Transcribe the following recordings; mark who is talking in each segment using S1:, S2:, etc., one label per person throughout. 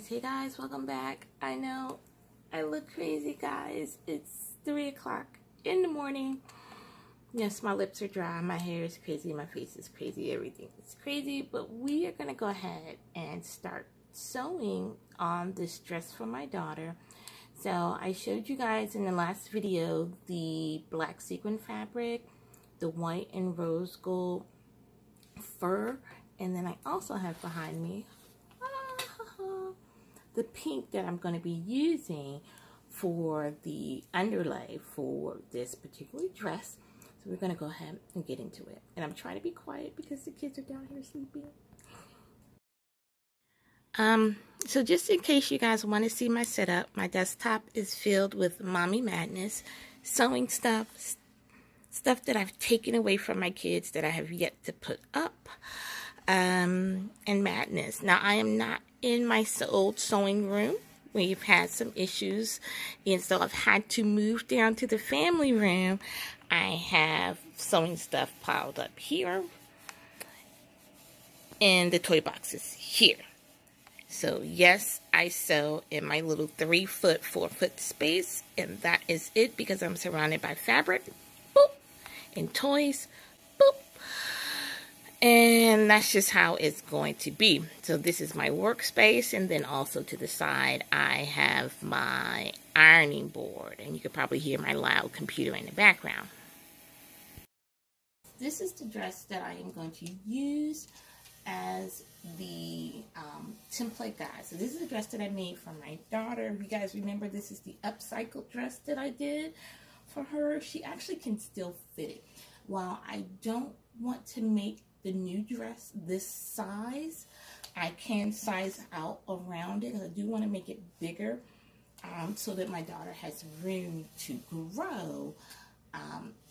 S1: Hey guys, welcome back. I know I look crazy, guys. It's 3 o'clock in the morning. Yes, my lips are dry, my hair is crazy, my face is crazy, everything is crazy, but we are going to go ahead and start sewing on this dress for my daughter. So I showed you guys in the last video the black sequin fabric, the white and rose gold fur, and then I also have behind me the pink that I'm going to be using for the underlay for this particular dress. So we're going to go ahead and get into it. And I'm trying to be quiet because the kids are down here sleeping. So just in case you guys want to see my setup, my desktop is filled with mommy madness, sewing stuff that I've taken away from my kids that I have yet to put up, and madness. Now, I am not in my old sewing room. We've had some issues, and so I've had to move down to the family room. I have sewing stuff piled up here, and the toy boxes here. So yes, I sew in my little 3-foot, 4-foot space, and that is it because I'm surrounded by fabric, boop, and toys, boop. And that's just how it's going to be. So this is my workspace, and then also to the side I have my ironing board, and you could probably hear my loud computer in the background. This is the dress that I am going to use as the template guide. So this is a dress that I made for my daughter. If you guys remember, this is the upcycled dress that I did for her. She actually can still fit it. While I don't want to make the new dress this size, I can size out around it. I do want to make it bigger so that my daughter has room to grow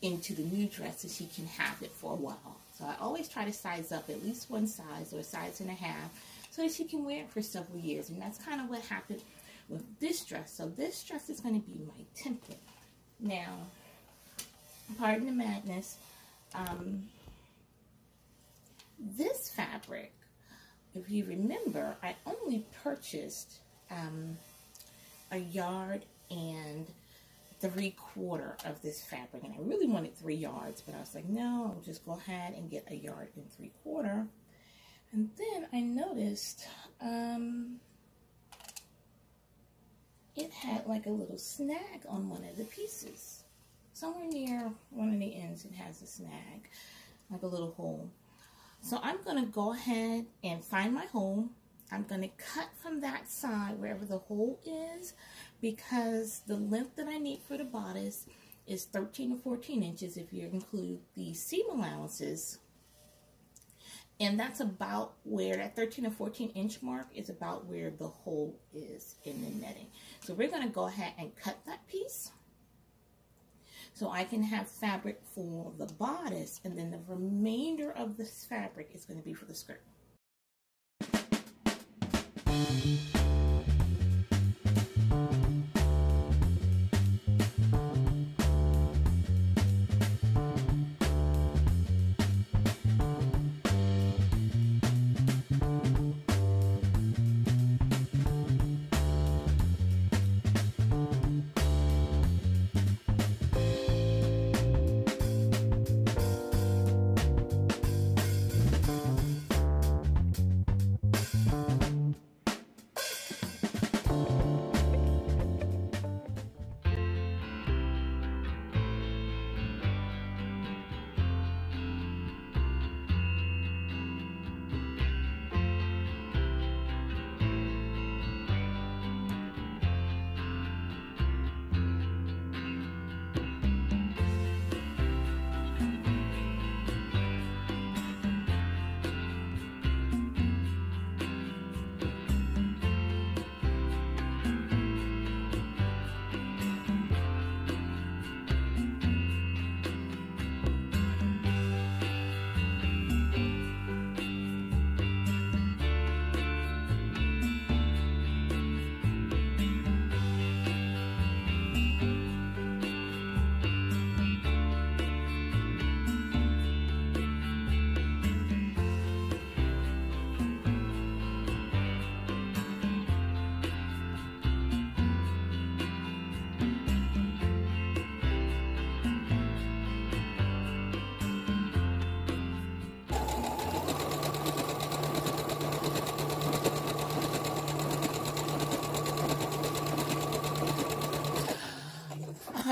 S1: into the new dress, so she can have it for a while. So I always try to size up at least one size or a size and a half so that she can wear it for several years. And that's kind of what happened with this dress. So this dress is going to be my template. Now, pardon the madness, this fabric, if you remember, I only purchased a yard and 3/4 of this fabric, and I really wanted 3 yards, but I was like, no, I'll just go ahead and get a yard and 3/4. And then I noticed it had like a little snag on one of the pieces. Somewhere near one of the ends it has a snag, like a little hole. So I'm going to go ahead and find my hole. I'm going to cut from that side wherever the hole is, because the length that I need for the bodice is 13 or 14 inches if you include the seam allowances. And that's about where that 13 or 14 inch mark is, about where the hole is in the netting. So we're going to go ahead and cut that piece so I can have fabric for the bodice, and then the remainder of this fabric is going to be for the skirt.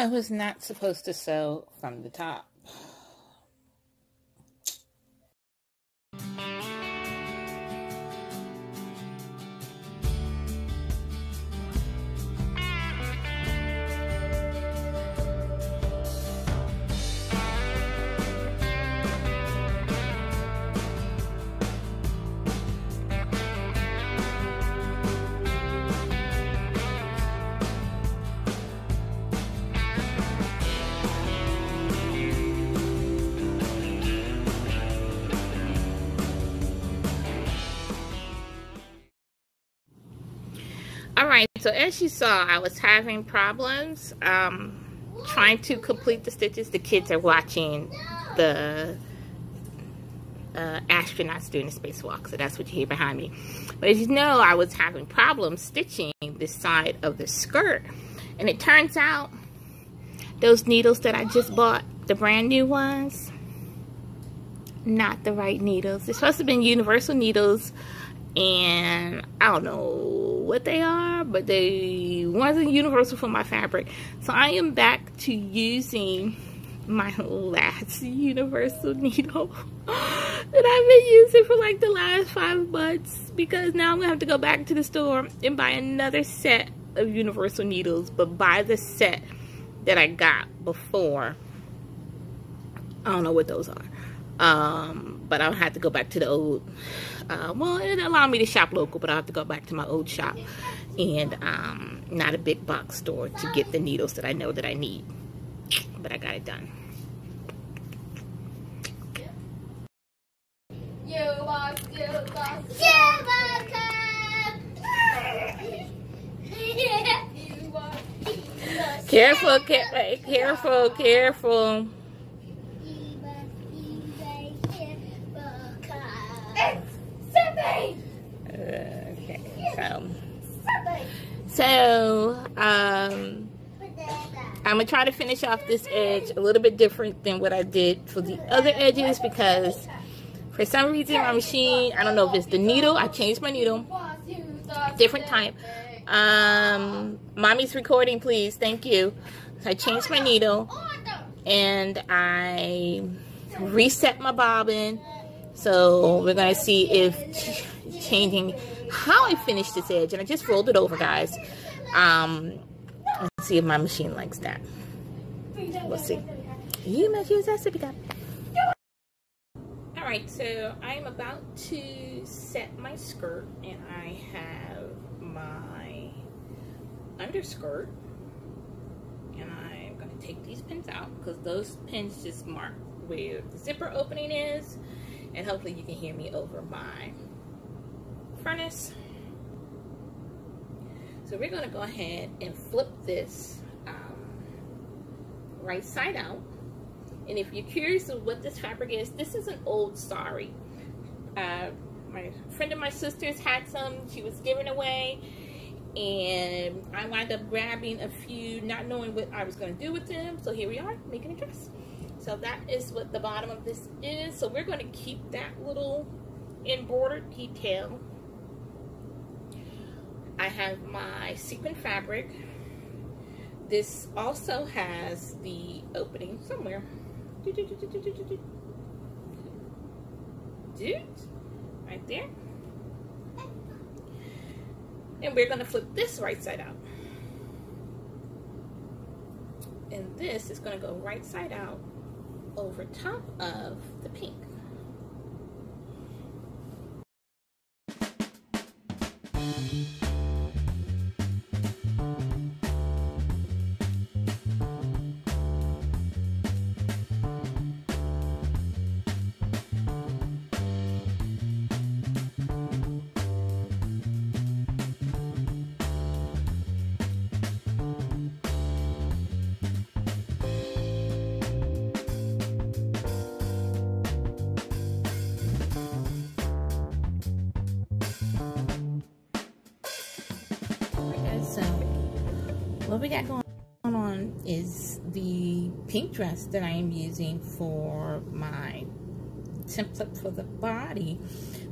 S1: I was not supposed to sew from the top. Alright, so as you saw, I was having problems trying to complete the stitches. The kids are watching the astronauts doing the spacewalk, so that's what you hear behind me. But as you know, I was having problems stitching this side of the skirt, and it turns out those needles that I just bought, the brand new ones, not the right needles. They're supposed to have been universal needles, and I don't know what they are, but they wasn't universal for my fabric. So I am back to using my last universal needle that I've been using for like the last 5 months, because now I'm gonna have to go back to the store and buy another set of universal needles, but buy the set that I got before. I don't know what those are, but I'll have to go back to the old. Well, it allowed me to shop local, but I'll have to go back to my old shop and not a big box store to get the needles that I know that I need. But I got it done. Careful, careful, careful. Okay, so I'm gonna try to finish off this edge a little bit different than what I did for the other edges, because for some reason my machine, I don't know if it's the needle, I changed my needle, different type. Mommy's recording, please, thank you. So I changed my needle and I reset my bobbin. So we're gonna see if changing how I finish this edge, and I just rolled it over, guys. Let's see if my machine likes that. We'll see. Alright, so I'm about to set my skirt, and I have my underskirt, and I'm going to take these pins out because those pins just mark where the zipper opening is, and hopefully you can hear me over my furnace. So we're going to go ahead and flip this right side out. And if you're curious of what this fabric is, this is an old sari. My friend of my sister's had some. She was giving away, and I wound up grabbing a few, not knowing what I was going to do with them. So here we are, making a dress. So that is what the bottom of this is. So we're going to keep that little embroidered detail. I have my sequin fabric. This also has the opening somewhere. Right there. And we're going to flip this right side out. And this is going to go right side out over top of the pink. So what we got going on is the pink dress that I am using for my template for the body.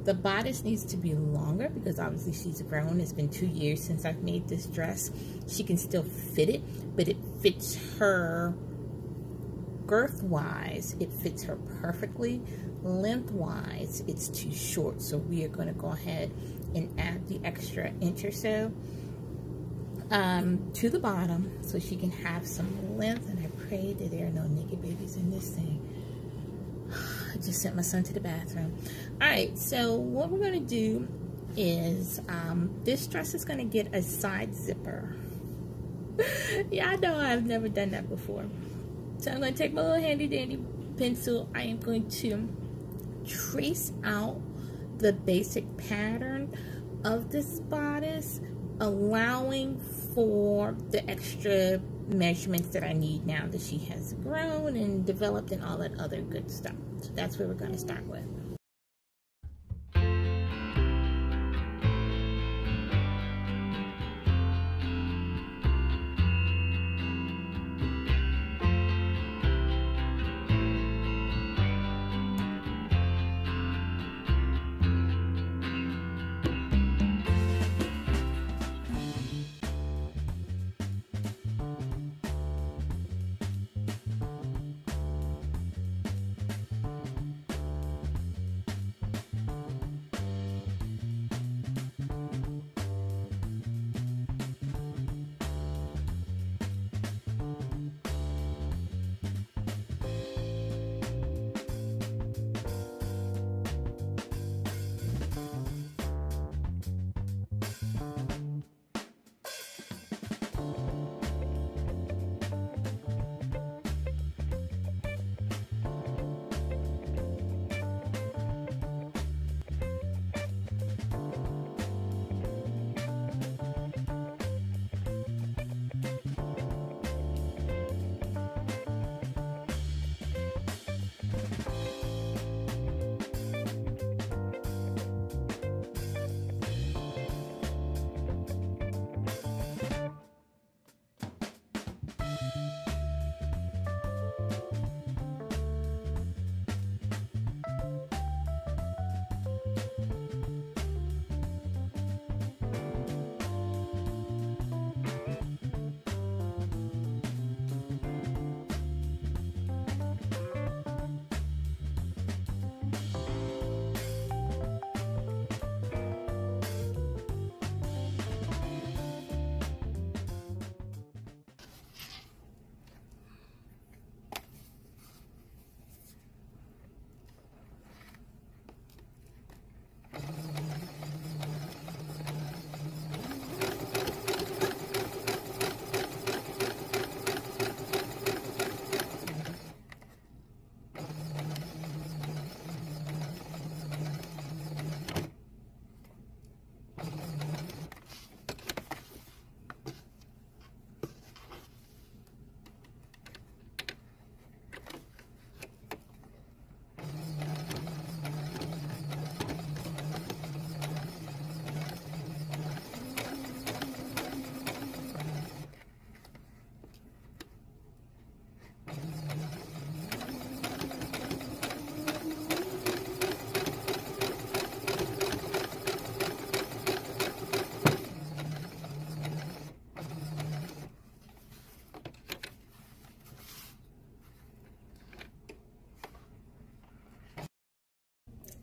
S1: The bodice needs to be longer because obviously she's grown. It's been 2 years since I've made this dress. She can still fit it, but it fits her girth-wise. It fits her perfectly. Length-wise, it's too short. So we are going to go ahead and add the extra inch or so to the bottom so she can have some length. And I pray that there are no naked babies in this thing. I just sent my son to the bathroom. Alright, so what we're going to do is this dress is going to get a side zipper. Yeah, I know I've never done that before. So I'm going to take my little handy dandy pencil. I am going to trace out the basic pattern of this bodice, allowing for the extra measurements that I need now that she has grown and developed and all that other good stuff. So that's where we're going to start with.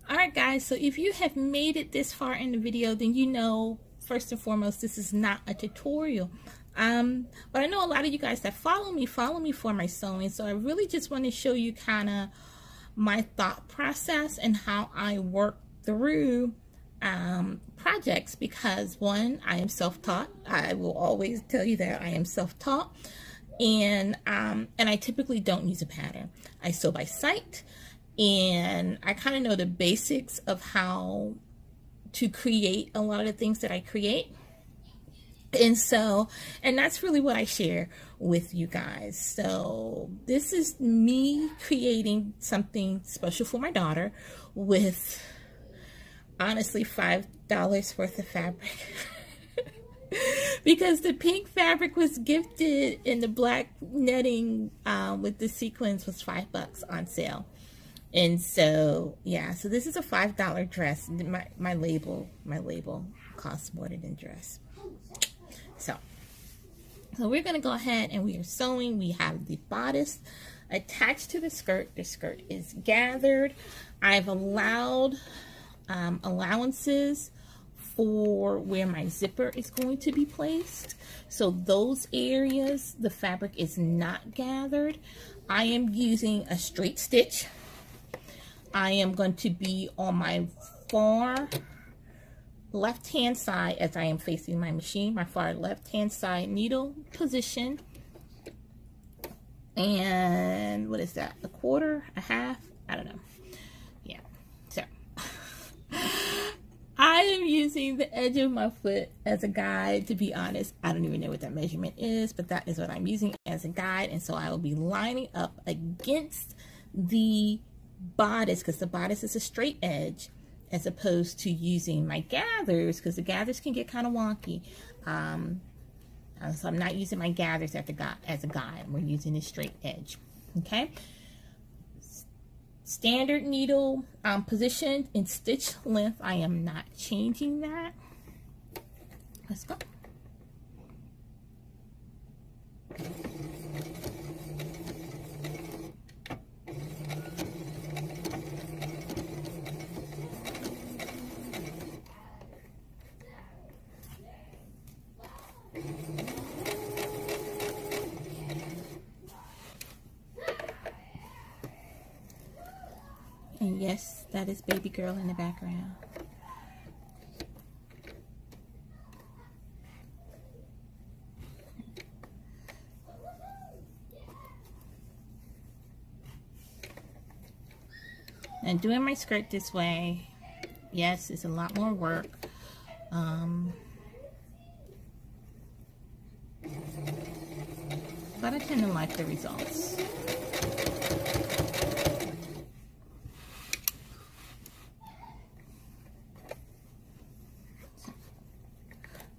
S1: Alright guys, so if you have made it this far in the video, then you know, first and foremost, this is not a tutorial. But I know a lot of you guys that follow me for my sewing, so I really just want to show you kind of my thought process and how I work through projects, because one, I am self-taught. I will always tell you that I am self-taught, and I typically don't use a pattern. I sew by sight, and I kind of know the basics of how to create a lot of the things that I create. And so, and that's really what I share with you guys. So this is me creating something special for my daughter with honestly $5 worth of fabric. Because the pink fabric was gifted and the black netting with the sequins was $5 on sale. And so, yeah, so this is a $5 dress. My label costs more than dress. So we're going to go ahead and we are sewing. We have the bodice attached to the skirt. The skirt is gathered. I've allowed allowances for where my zipper is going to be placed. So those areas, the fabric is not gathered. I am using a straight stitch. I am going to be on my far left-hand side as I am facing my machine, my far left-hand side needle position. And what is that? A quarter, a half? I don't know. Yeah. So I am using the edge of my foot as a guide. To be honest, I don't even know what that measurement is, but that is what I'm using as a guide. And so I will be lining up against the bodice, because the bodice is a straight edge, as opposed to using my gathers, because the gathers can get kind of wonky. So I'm not using my gathers as a guide. We're using a straight edge. Okay. Standard needle position in stitch length. I am not changing that. Let's go. And yes, that is baby girl in the background. And doing my skirt this way, yes, it's a lot more work. But I tend to like the results.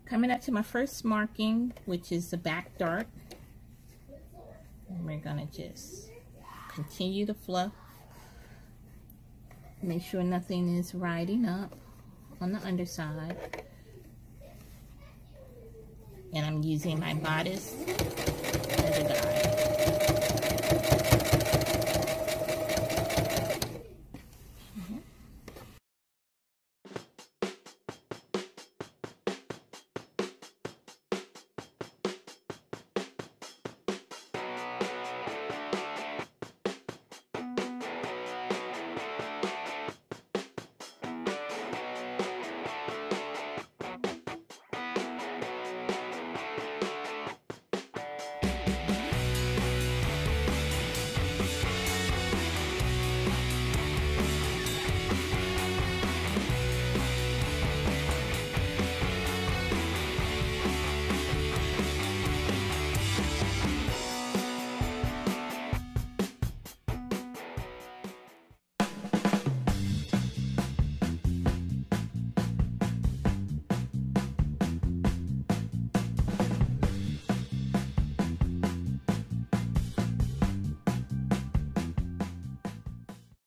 S1: Coming up to my first marking, which is the back dart. And we're gonna just continue to fluff. Make sure nothing is riding up on the underside. And I'm using my bodice as a guide.